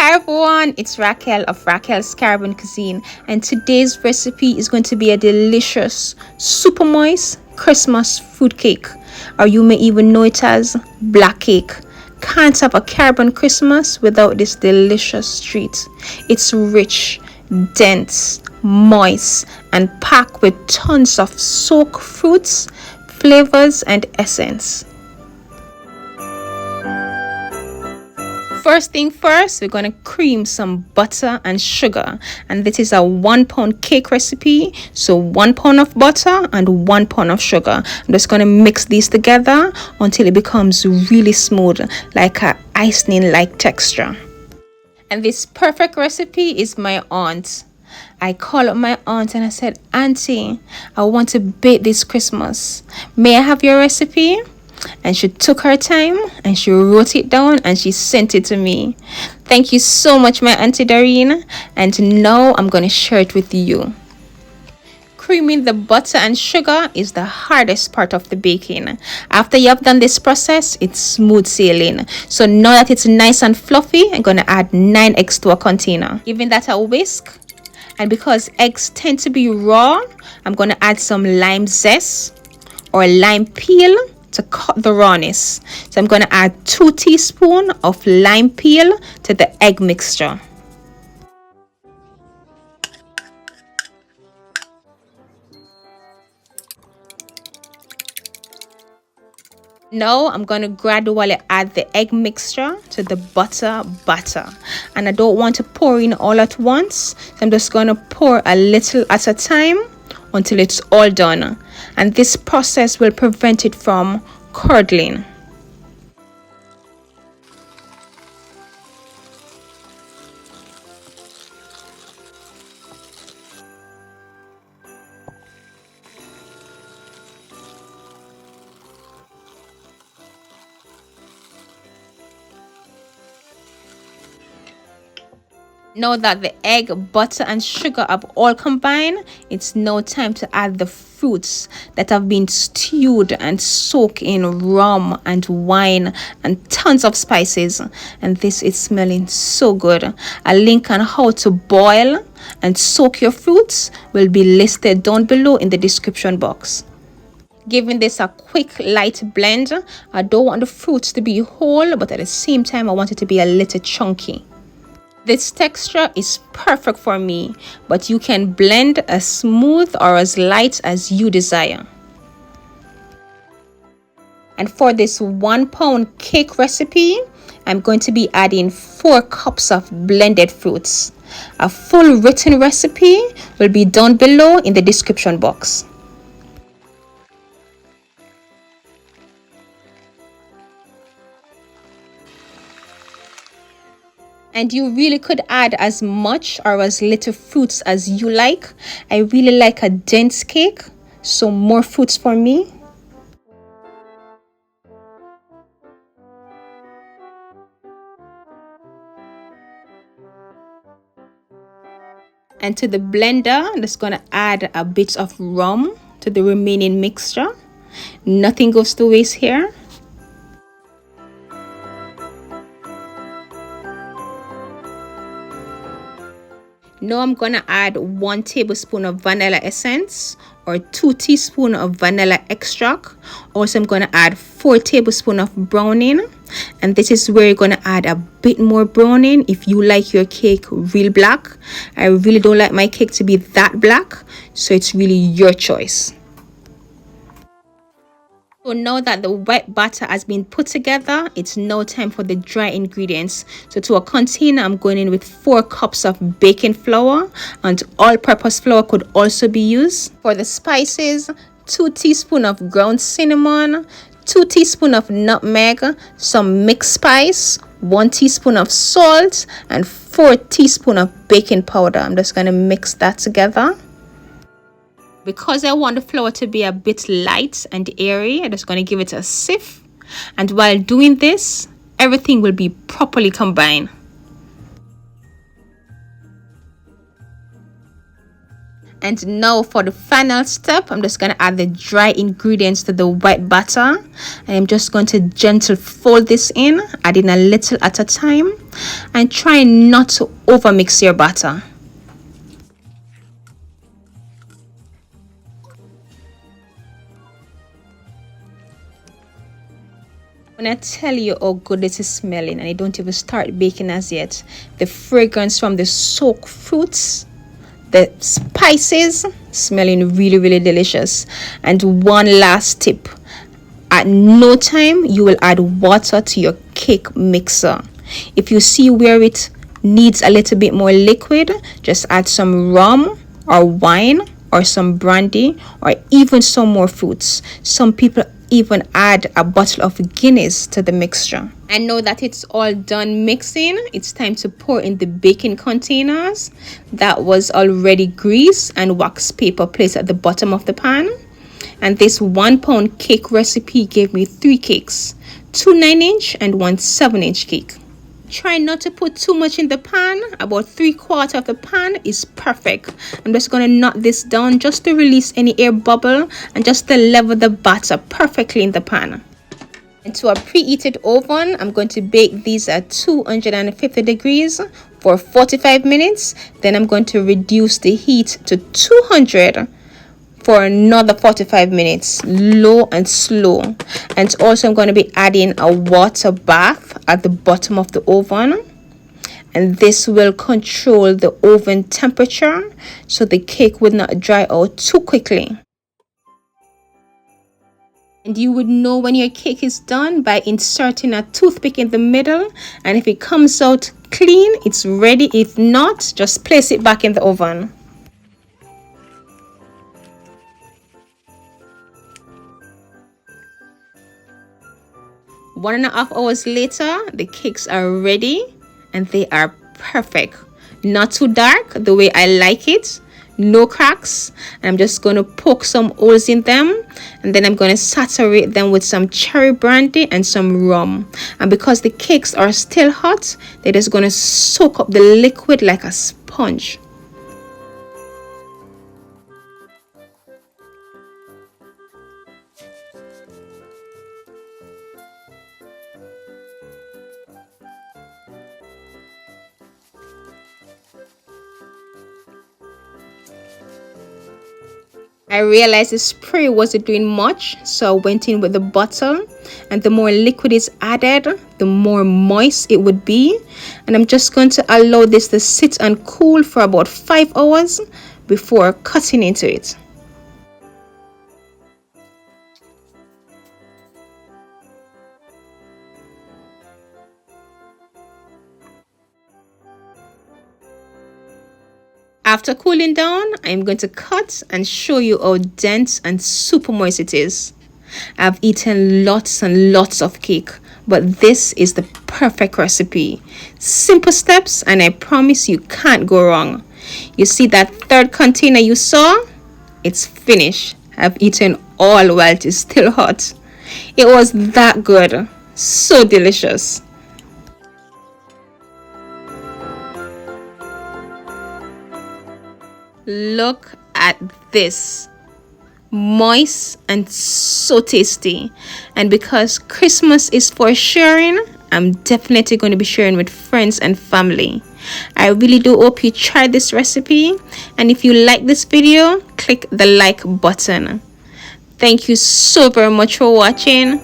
Hi everyone, it's Raquel of Raquel's Caribbean Cuisine, and today's recipe is going to be a delicious, super moist Christmas fruit cake, or you may even know it as black cake. Can't have a Caribbean Christmas without this delicious treat. It's rich, dense, moist, and packed with tons of soaked fruits, flavors, and essence. First thing first, we're going to cream some butter and sugar, and this is a 1 pound cake recipe, so 1 pound of butter and 1 pound of sugar. I'm just going to mix these together until it becomes really smooth, like a icing like texture. And this perfect recipe is my aunt. I called up my aunt and I said, "Auntie, I want to bake this Christmas. May I have your recipe?" And she took her time and she wrote it down and she sent it to me. Thank you so much, my Auntie Doreen. And now I'm going to share it with you. Creaming the butter and sugar is the hardest part of the baking. After you have done this process, it's smooth sailing. So now that it's nice and fluffy, I'm going to add 9 eggs to a container. Giving that a whisk. And because eggs tend to be raw, I'm going to add some lime zest or lime peel to cut the rawness. So I'm going to add 2 teaspoons of lime peel to the egg mixture. Now I'm going to gradually add the egg mixture to the butter batter, and I don't want to pour in all at once, so I'm just going to pour a little at a time until it's all done, and this process will prevent it from curdling. Now that the egg, butter, and sugar have all combined, it's now time to add the fruits that have been stewed and soaked in rum and wine and tons of spices. And this is smelling so good. A link on how to boil and soak your fruits will be listed down below in the description box. Giving this a quick light blend. I don't want the fruits to be whole, but at the same time I want it to be a little chunky. This texture is perfect for me, but you can blend as smooth or as light as you desire. And for this 1 pound cake recipe, I'm going to be adding 4 cups of blended fruits. A full written recipe will be down below in the description box. And you really could add as much or as little fruits as you like. I really like a dense cake, so more fruits for me. And to the blender, I'm just going to add a bit of rum to the remaining mixture. Nothing goes to waste here. Now I'm going to add 1 tablespoon of vanilla essence or 2 teaspoons of vanilla extract. Also, I'm going to add 4 tablespoons of browning. And this is where you're going to add a bit more browning if you like your cake real black. I really don't like my cake to be that black, so it's really your choice. So now that the wet batter has been put together, it's now time for the dry ingredients. So to a container, I'm going in with 4 cups of baking flour, and all-purpose flour could also be used. For the spices, 2 teaspoons of ground cinnamon, 2 teaspoons of nutmeg, some mixed spice, 1 teaspoon of salt, and 4 teaspoons of baking powder. I'm just going to mix that together. Because I want the flour to be a bit light and airy, I'm just going to give it a sieve. And while doing this, everything will be properly combined. And now for the final step, I'm just going to add the dry ingredients to the wet batter. And I'm just going to gently fold this in, adding a little at a time. And try not to overmix your batter. When I tell you how good this is smelling and I don't even start baking as yet, the fragrance from the soaked fruits, the spices, smelling really delicious. And one last tip, at no time you will add water to your cake mixer. If you see where it needs a little bit more liquid, just add some rum or wine or some brandy or even some more fruits. Some people even add a bottle of Guinness to the mixture. And now that it's all done mixing, it's time to pour in the baking containers that was already greased and wax paper placed at the bottom of the pan. And this 1 pound cake recipe gave me 3 cakes, 2 9-inch and 1 7-inch cake. Try not to put too much in the pan. About 3/4 of the pan is perfect. I'm just going to knot this down just to release any air bubble and just to level the batter perfectly in the pan. Into a preheated oven, I'm going to bake these at 250 degrees for 45 minutes. Then I'm going to reduce the heat to 200 for another 45 minutes, low and slow. And also I'm going to be adding a water bath at the bottom of the oven, and this will control the oven temperature so the cake would not dry out too quickly. And you would know when your cake is done by inserting a toothpick in the middle, and if it comes out clean, it's ready. If not, just place it back in the oven. One and a half hours later, the cakes are ready and they are perfect. Not too dark, the way I like it. No cracks. I'm just going to poke some holes in them, and then I'm going to saturate them with some cherry brandy and some rum. And because the cakes are still hot, they're just going to soak up the liquid like a sponge. I realized the spray wasn't doing much, so I went in with the bottle, and the more liquid is added, the more moist it would be. And I'm just going to allow this to sit and cool for about 5 hours before cutting into it. After cooling down, I'm going to cut and show you how dense and super moist it is. I've eaten lots and lots of cake, but this is the perfect recipe. Simple steps, and I promise you can't go wrong. You see that third container you saw? It's finished. I've eaten all while it is still hot. It was that good. So delicious. Look at this. Moist and so tasty. And because Christmas is for sharing, I'm definitely going to be sharing with friends and family. I really do hope you try this recipe, and if you like this video, click the like button. Thank you so very much for watching.